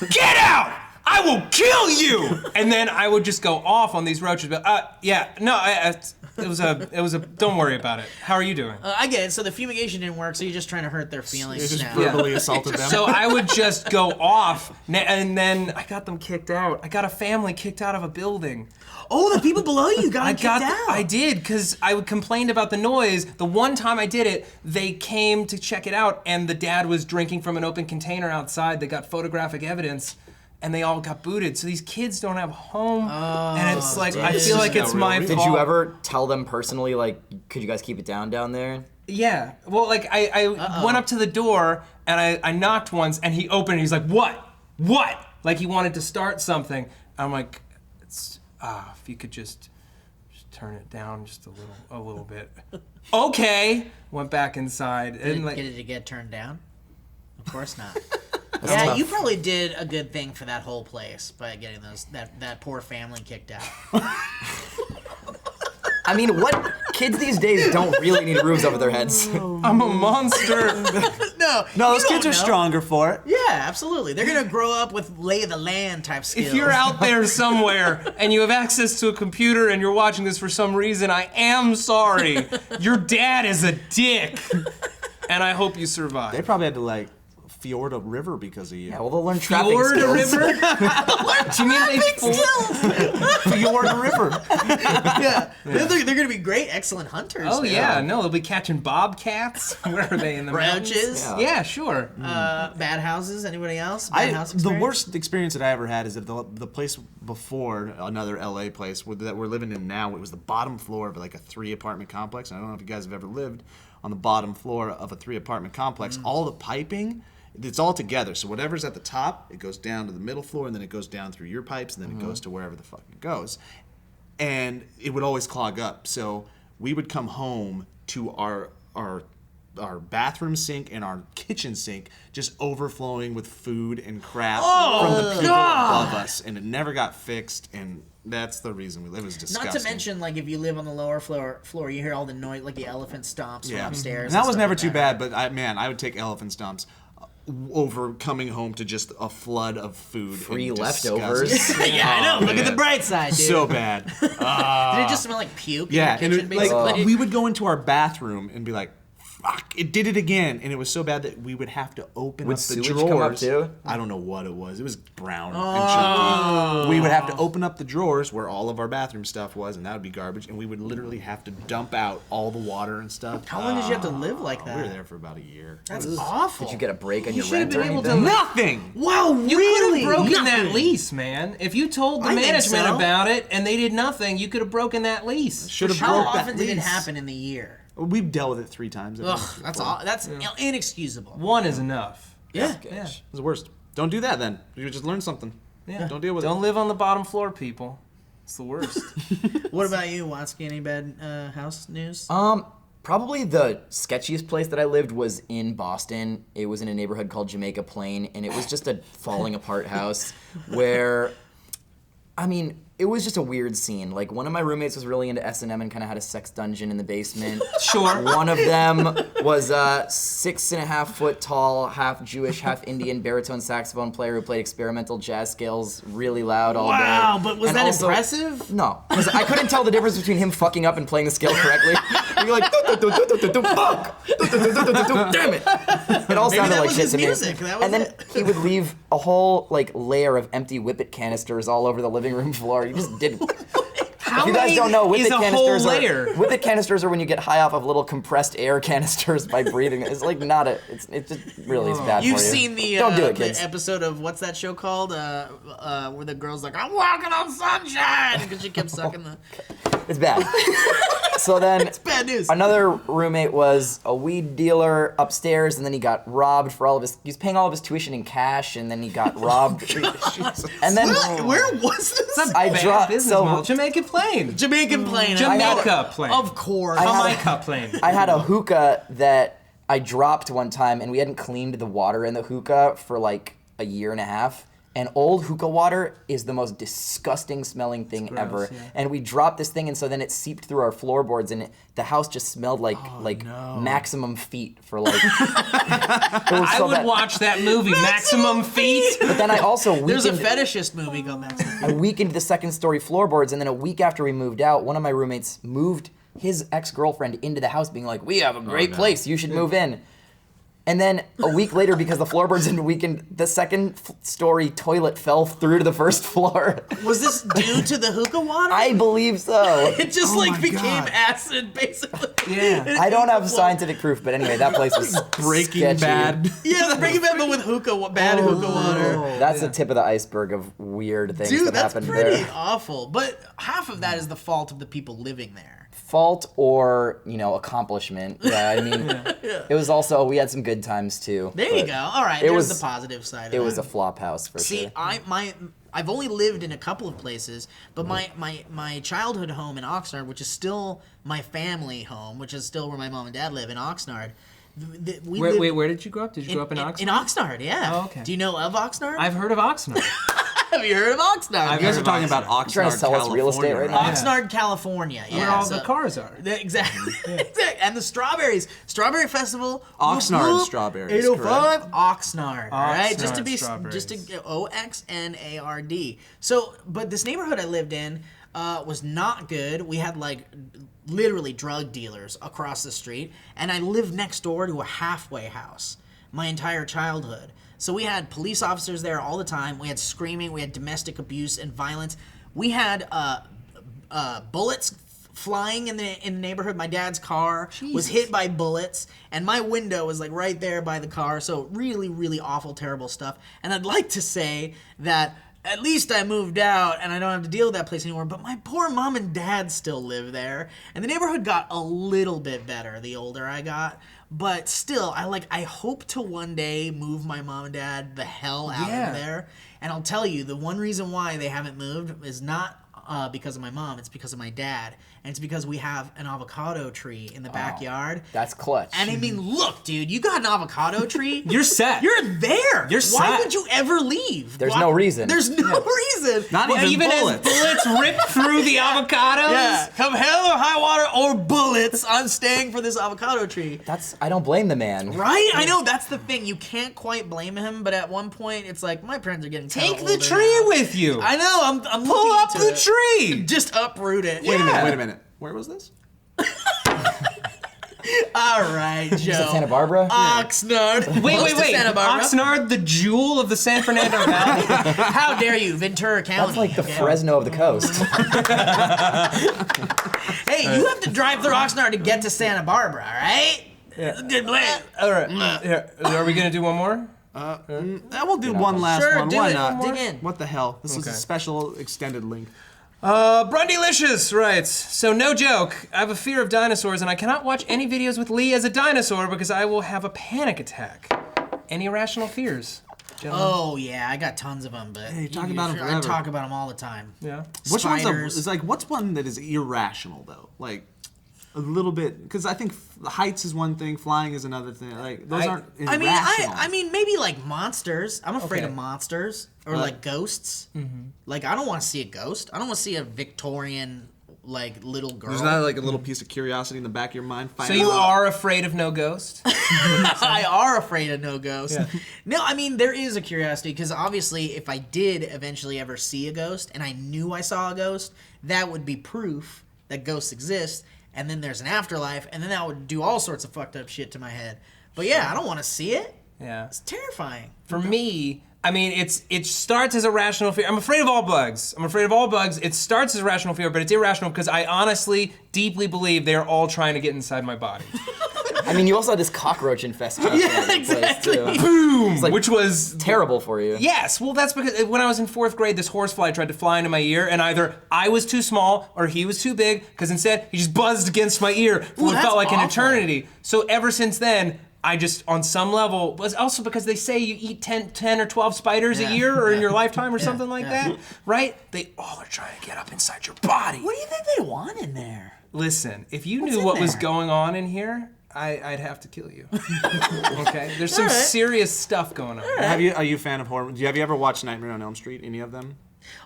get out! I will kill you! And then I would just go off on these roaches. But it was a. Don't worry about it. How are you doing? I get it. So the fumigation didn't work, so you're just trying to hurt their You feelings just now. verbally assaulted them. So I would just go off, and then I got them kicked out. I got a family kicked out of a building. Oh, the people below you got kicked out. I did, because I complained about the noise. The one time I did it, they came to check it out, and the dad was drinking from an open container outside. They got photographic evidence, and they all got booted. So these kids don't have a home, and it's like, I feel like it's my fault. Did you ever tell them personally, like, could you guys keep it down there? Yeah. Well, like, I went up to the door, and I knocked once, and he opened it. He's like, what? Like, he wanted to start something. I'm like, if you could just turn it down just a little bit. Okay. Went back inside. Did it get turned down? Of course not. Yeah, tough. you probably did a good thing for that whole place by getting that poor family kicked out. I mean, what kids these days don't really need roofs over their heads? I'm a monster. No, those you kids don't are know. stronger for it. Yeah, absolutely. They're gonna grow up with lay of the land type skills. If you're out there somewhere and you have access to a computer and you're watching this for some reason, I am sorry. Your dad is a dick. And I hope you survive. They probably had to like fjord a river because of you. Yeah, well, they'll learn trapping Fjord a skills. river? Do you mean they Fjord a river. yeah, they're gonna be great, excellent hunters. Oh yeah, no, they'll be catching bobcats. Where are they in the mountains? Roaches. Yeah, sure. Bad houses. Anybody else? Bad house The experience? worst experience that I ever had is that the place before, another LA place that we're living in now, it was the bottom floor of like a 3-apartment complex. And I don't know if you guys have ever lived on the bottom floor of a 3-apartment complex. All the piping, it's all together. So whatever's at the top, it goes down to the middle floor, and then it goes down through your pipes, and then it goes to wherever the fuck it goes. And it would always clog up. So we would come home to our bathroom sink and our kitchen sink just overflowing with food and crap from the people above us, and it never got fixed. And that's the reason we live. It was disgusting. Not to mention, like, if you live on the lower floor, you hear all the noise, like the elephant stomps from upstairs. And that was stuff never like too that. bad, but I would take elephant stomps over coming home to just a flood of food. Free and leftovers. disgusting. Yeah, I know. Look at man. the bright side, dude. So bad. Did it just smell like puke? Yeah, in and the kitchen, it, like basically? we would go into our bathroom and be like, "Fuck! It did it again!" And it was so bad that we would have to open Would up the sewage drawers. come up too? I don't know what it was. It was brown and chunky. We would have to open up the drawers where all of our bathroom stuff was, and that would be garbage. And we would literally have to dump out all the water and stuff. How long did you have to live like that? We were there for about a year. That's awful. Did you get a break on You your should have rent or been able anything? to- Nothing. Wow, You really? could have broken that Nothing. lease, man. If you told the I think management so. about it and they did nothing, you could have broken that lease. Should have How broke that often did it lease. happen in the year? We've dealt with it 3 times. Ugh, that's inexcusable. One is enough. Yeah. Yeah. It's the worst. Don't do that then. You just learn something. Yeah. Don't deal with Don't it. live on the bottom floor, people. It's the worst. What about you, Watsky? Any bad house news? Probably the sketchiest place that I lived was in Boston. It was in a neighborhood called Jamaica Plain, and it was just a falling apart house where, I mean, it was just a weird scene. Like, one of my roommates was really into S&M and kind of had a sex dungeon in the basement. Sure. One of them was a 6.5 foot tall, half Jewish, half Indian baritone saxophone player who played experimental jazz scales really loud all day. Wow, but was And that also- impressive? No, because I couldn't tell the difference between him fucking up and playing the scale correctly. You'd be like, fuck, damn it. It all sounded that like was shit his to me. music, that was And then it. he would leave a whole like layer of empty Whippet canisters all over the living room floor. He just did. How If you guys many don't know, is Whippet a whole canisters layer? are Whippet canisters are when you get high off of little compressed air canisters by breathing. It's like not a. It just really is bad You've for you. seen the Don't do it, the kids. episode of what's that show called? Where the girl's like, "I'm walking on sunshine," because she kept sucking the. It's bad. So then Bad news. another roommate was a weed dealer upstairs, and then he got robbed for all of his. He was paying all of his tuition in cash, and then he got robbed. And then Where was this? I Bad dropped. business So model. Jamaica Plain. Jamaican plane. Jamaica Plain. Of course. Jamaica Plain. I had a hookah that I dropped one time, and we hadn't cleaned the water in the hookah for like a year and a half. And old hookah water is the most disgusting smelling thing ever. yeah. And we dropped this thing, and so then it seeped through our floorboards, and the house just smelled like Maximum Feet for like. It was I so would bad. watch that movie, Maximum Feet. But then I also There's a weakened. fetishist movie called Maximum. I weakened the second story floorboards, and then a week after we moved out, one of my roommates moved his ex-girlfriend into the house, being like, "We have a great place, you should move in." And then a week later, because the floorboards had weakened, the second story toilet fell through to the first floor. Was this due to the hookah water? I believe so. It just Oh my became God. acid, basically. Yeah. I don't have scientific proof, but anyway, that place was Breaking sketchy. Bad. Yeah, Breaking Bad, but with bad hookah water. That's the tip of the iceberg of weird things Dude, that that's happened pretty there. awful. But half of that is the fault of the people living there. Fault or, accomplishment. Yeah, I mean, it was also, we had some good times too. There you but go. All right, it there's was- the positive side of It was it. a flop house for See, sure. I've only lived in a couple of places, but my childhood home in Oxnard, which is still my family home, which is still where my mom and dad live in Oxnard. We lived Wait, where did you grow up? Did you grow up in Oxford? In Oxnard, yeah. Oh, okay. Do you know of Oxnard? I've heard of Oxnard. Have you heard of Oxnard? You guys are talking about Oxnard, trying to sell us real estate California, right now? Oxnard, California. Yeah, Where all so- the cars are. Exactly. Exactly. And the strawberries. Strawberry Festival. Oxnard whoop, whoop, strawberries, 805 Oxnard. All right. Just to Oxnard be strawberries. just to get Oxnard. So, but this neighborhood I lived in was not good. We had literally drug dealers across the street, and I lived next door to a halfway house my entire childhood. So we had police officers there all the time. We had screaming. We had domestic abuse and violence. We had bullets flying in the neighborhood. My dad's car was hit by bullets, and my window was right there by the car. So really, really awful, terrible stuff. And I'd like to say that at least I moved out and I don't have to deal with that place anymore. But my poor mom and dad still live there, and the neighborhood got a little bit better the older I got. But still, I hope to one day move my mom and dad the hell out Yeah. of there. And I'll tell you, the one reason why they haven't moved is not because of my mom, it's because of my dad. And it's because we have an avocado tree in the backyard. That's clutch. And I mean, look, dude, you got an avocado tree. You're set. You're there. You're Why set. would you ever leave? There's no reason. There's no reason. Not even bullets. as bullets rip through the avocados. Yeah, come hell or high water or bullets, I'm staying for this avocado tree. I don't blame the man. Right? I know, that's the thing. You can't quite blame him, but at one point, it's like, my parents are getting Take kinda the older tree now. with you. I know, I'm Pull looking up into the it. tree. Just uproot it. Wait a minute. Where was this? All right, Joe. Is it Santa Barbara? Oxnard. Wait. Close to Santa Barbara. Oxnard, the jewel of the San Fernando Valley. How dare you, Ventura County. That's like the okay? Fresno of the coast. Hey, you have to drive through Oxnard to get to Santa Barbara, all right? It's a good place. All right. Here, are we gonna do one more? We'll do one last Sure, one. do Why it. not? Dig in. What the hell? This is a Okay. special extended link. Brundylicious writes, so no joke, I have a fear of dinosaurs and I cannot watch any videos with Lee as a dinosaur because I will have a panic attack. Any irrational fears, gentlemen? Oh, yeah, I got tons of them, but Hey, talk about 'em I forever. talk about them all the time. Yeah. Which one's Spiders. it's like what's one that is irrational though? Like a little bit, because I think heights is one thing, flying is another thing. Like those aren't I irrational. mean, maybe like monsters. I'm afraid Okay. of monsters or like ghosts. Like I don't want to see a ghost. I don't want to see a Victorian like little girl. There's not like a little piece of curiosity in the back of your mind. So you are afraid of no ghost? I are afraid of no ghost. No, I mean there is a curiosity because obviously if I did eventually ever see a ghost and I knew I saw a ghost, that would be proof that ghosts exist. And then there's an afterlife, and then that would do all sorts of fucked up shit to my head. But yeah, I don't want to see it. Yeah. It's terrifying. For me, I mean, it starts as a rational fear. I'm afraid of all bugs. It starts as a rational fear, but it's irrational because I honestly, deeply believe they're all trying to get inside my body. I mean, you also had this cockroach infestation. Yeah, exactly. Boom! It's like Which was terrible for you. Yes, well, that's because when I was in 4th grade, this horsefly tried to fly into my ear, and either I was too small or he was too big, because instead he just buzzed against my ear for what that's felt like an awful. eternity. So ever since then, I just, on some level, was also because they say you eat 10 or 12 spiders a year or in your lifetime or something like that, right? They all are trying to get up inside your body. What do you think they want in there? Listen, if you What's knew in what was there? going on in here, I'd have to kill you. Okay? There's some All right. serious stuff going on. Are you a fan of horror? Have you ever watched Nightmare on Elm Street? Any of them?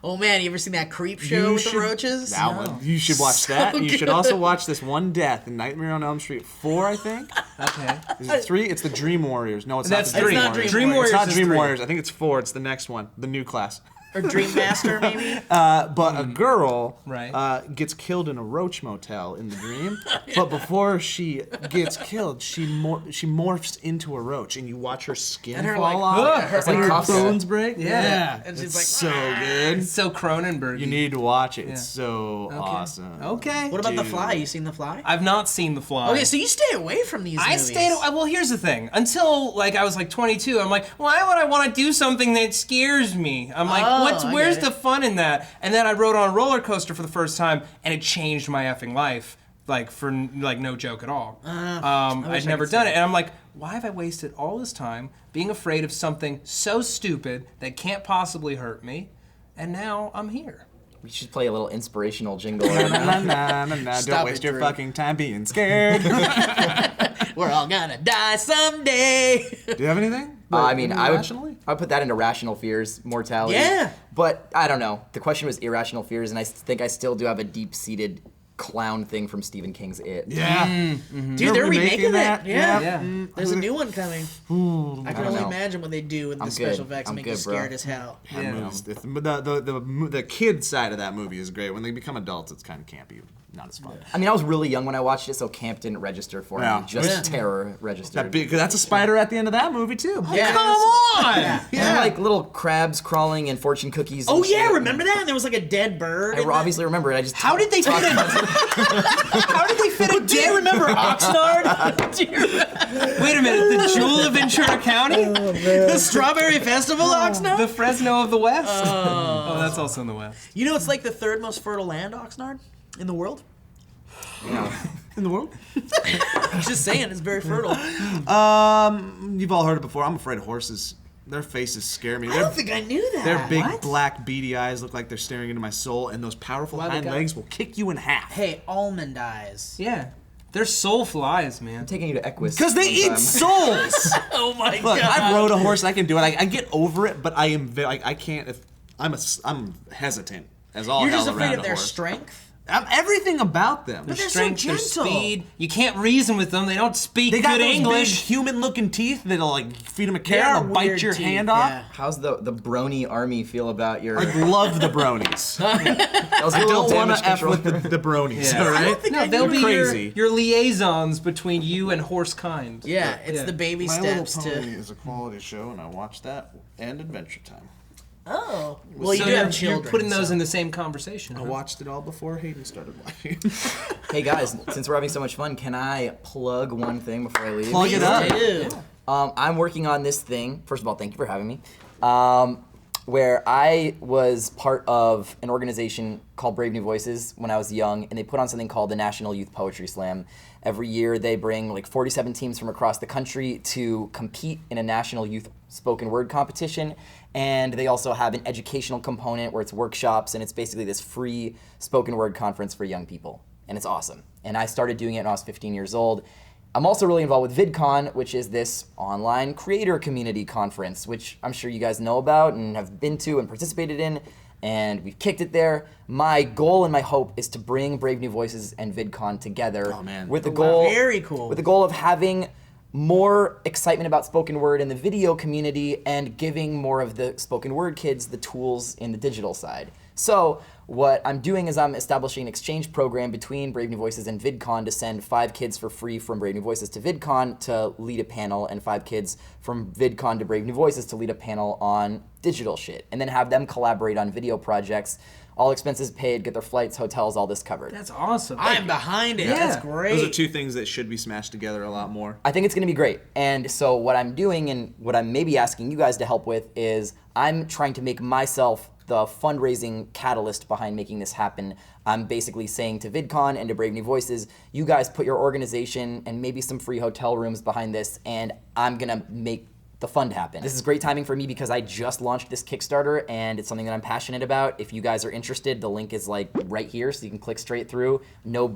Oh man, you ever seen that creep show with the roaches? That one. You should watch that. You should also watch this one death in Nightmare on Elm Street 4, I think. Okay. Is it 3? It's the Dream Warriors. No, it's That's not the 3. It's not Dream Dream Warriors. Warriors It's not is Dream 3. Warriors. I think it's 4. It's the next one, the new class. Or Dream Master, maybe? But a girl Right. gets killed in a roach motel in the dream. But before she gets killed, she morphs into a roach, and you watch her skin And her, fall like, off. her- It's like her Kafka. bones break. Yeah. And she's It's like, so "Ah." good. It's so Cronenberg. You need to watch it. It's so awesome. Okay. What about The Dude. Fly? You seen The Fly? I've not seen The Fly. Okay, so you stay away from these I movies. stayed. Well, here's the thing. Until like I was like 22, I'm like, why would I want to do something that scares me? I'm like, Oh, I where's get the it. fun in that? And then I rode on a roller coaster for the first time, and it changed my effing life. Like for like no joke at all. wish I'd I never could done see it, and I'm like, why have I wasted all this time being afraid of something so stupid that can't possibly hurt me? And now I'm here. We should play a little inspirational jingle right Na, now. na, na, na. Stop Don't waste it, your Drew. fucking time being scared. We're all gonna die someday. Do you have anything? I mean, I Irrationally? would put that into rational fears, mortality. Yeah. But I don't know. The question was irrational fears, and I think I still do have a deep-seated clown thing from Stephen King's It. Yeah. Dude, they're remaking that. it. Yeah. Yeah. There's a new one coming. I can don't only know. imagine what they do with the I'm special good. effects I'm and make you good, bro. scared as hell. That movie's- the kid side of that movie is great. When they become adults, it's kind of campy, not as fun. I mean, I was really young when I watched it, so camp didn't register for Yeah. me. Just Yeah. terror registered. Because that's a spider at the end of that movie too. Yeah. Come on! And like little crabs crawling and fortune cookies. Oh and yeah, shit. remember that? And there was like a dead bird. I in that? obviously remember it. I just How did they fit a Do you remember Oxnard? Do you remember Wait a minute, the Jewel of Ventura County? the Strawberry Festival, Oxnard? The Fresno of the West? Oh, that's also in the West. You know it's like the third most fertile land, Oxnard, in the world? In the world? I'm just saying, it's very fertile. You've all heard it before. I'm afraid of horses. Their faces scare me. I don't think I knew that. Their big What? black beady eyes look like they're staring into my soul, and those powerful Why they hind got- legs will kick you in half. Hey, almond eyes. Yeah. They're soulful eyes, man. taking you to Equus. Because they eat sometime. souls. Oh my Look, god. I rode a horse. I can do it. I get over it, but I am I can't. If I'm hesitant as all You're hell just around afraid a of their horse. strength? I'm everything about them. But they're so Strength, their gentle. speed. You can't reason with them. They don't speak They got good those English. big human-looking teeth that'll like feed them a They carrot are and they'll bite weird your teeth, hand yeah. off. How's the brony army feel about your? I love the bronies. That was a I little don't want damage to f control. with the bronies. Yeah. All I right. don't think I No, they'll knew be Crazy. your liaisons between you and horse kind. Yeah, it's Yeah. the baby My steps Little Pony to. is a quality show, and I watch that and Adventure Time. Oh. Well, you So do you're, have children. you're putting those so. in the same conversation. I huh? watched it all before Hayden started watching. Hey guys, since we're having so much fun, can I plug one thing before I leave? Plug it up. Ew. I'm working on this thing. First of all, thank you for having me. Where I was part of an organization called Brave New Voices when I was young, and they put on something called the National Youth Poetry Slam. Every year they bring like 47 teams from across the country to compete in a national youth spoken word competition, and they also have an educational component where it's workshops, and it's basically this free spoken word conference for young people. and it's awesome. And I started doing it when I was 15 years old. I'm also really involved with VidCon, which is this online creator community conference, which I'm sure you guys know about and have been to and participated in, and we've kicked it there. My goal and my hope is to bring Brave New Voices and VidCon together with the goal, very cool. with the goal of having more excitement about spoken word in the video community and giving more of the spoken word kids the tools in the digital side. So what I'm doing is I'm establishing an exchange program between Brave New Voices and VidCon to send 5 kids for free from Brave New Voices to VidCon to lead a panel, and 5 kids from VidCon to Brave New Voices to lead a panel on digital shit, and then have them collaborate on video projects. All expenses paid, get their flights, hotels, all this covered. That's awesome. I'm behind it. Yeah. That's great. Those are 2 things that should be smashed together a lot more. I think it's gonna be great. And so what I'm doing and what I'm maybe asking you guys to help with is I'm trying to make myself the fundraising catalyst behind making this happen. I'm basically saying to VidCon and to Brave New Voices, you guys put your organization and maybe some free hotel rooms behind this, and I'm gonna make the fund happen. This is great timing for me because I just launched this Kickstarter and it's something that I'm passionate about. If you guys are interested, the link is like right here so you can click straight through. No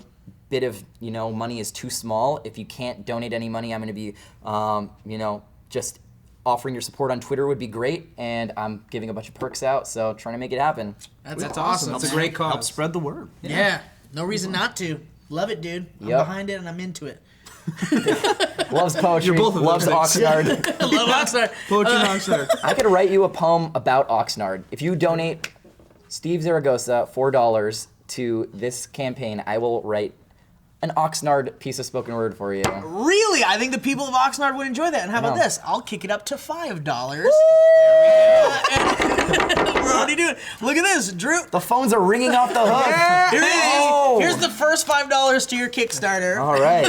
bit of money is too small. If you can't donate any money, I'm gonna be just offering your support on Twitter would be great, and I'm giving a bunch of perks out, so trying to make it happen. That's awesome. That's a great cause. Help spread the word. Yeah. No reason not to. Love it, dude. I'm Yep. behind it and I'm into it. Loves poetry, You're both of loves those things. Oxnard. I love Oxnard. Poetry Monster. I could write you a poem about Oxnard. If you donate Steve Zaragoza $4 to this campaign, I will write an Oxnard piece of spoken word for you. Really? I think the people of Oxnard would enjoy that. And how about No. this? I'll kick it up to $5. We're already doing it. Look at this, Drew. The phones are ringing off the hook. Here it is. Oh. Here's the first $5 to your Kickstarter All right.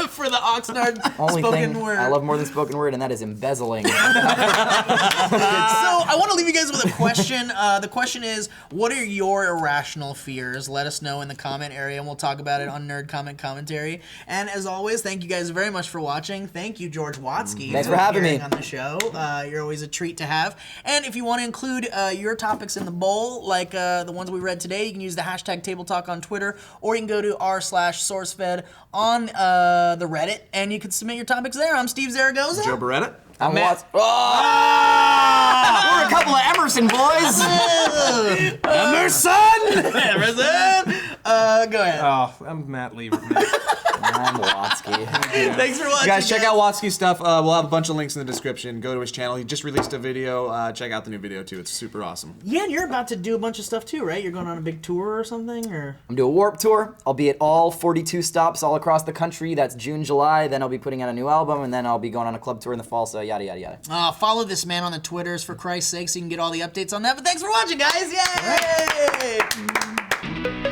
for the Oxnard Only spoken thing word. I love more than spoken word, and that is embezzling. So I want to leave you guys with a question. The question is, what are your irrational fears? Let us know in the comment area, and we'll talk about it on Nerd Comment Commentary. And as always, thank you guys very much for watching. Thank you, George Watsky. Thanks for having me appearing on the show. You're always a treat to have. And if you want to include your topics in the bowl, like the ones we read today, you can use the hashtag Tabletalk on Twitter, or you can go to r/SourceFed on the Reddit, and you can submit your topics there. I'm Steve Zaragoza. Joe Beretta. I'm Matt. We're a couple of Emerson boys. Emerson! Go ahead. Oh, I'm Matt Lieberman. I'm Watsky. Thanks for watching, Guys, check out Watsky's stuff. We'll have a bunch of links in the description. Go to his channel. He just released a video. Check out the new video, too. It's super awesome. Yeah, and you're about to do a bunch of stuff too, right? You're going on a big tour or something, or? I'm doing a Warp Tour. I'll be at all 42 stops all across the country. That's June, July. Then I'll be putting out a new album, and then I'll be going on a club tour in the fall, so yada, yada, yada. Follow this man on the Twitters, for Christ's sake, so you can get all the updates on that. But thanks for watching, guys. Yay!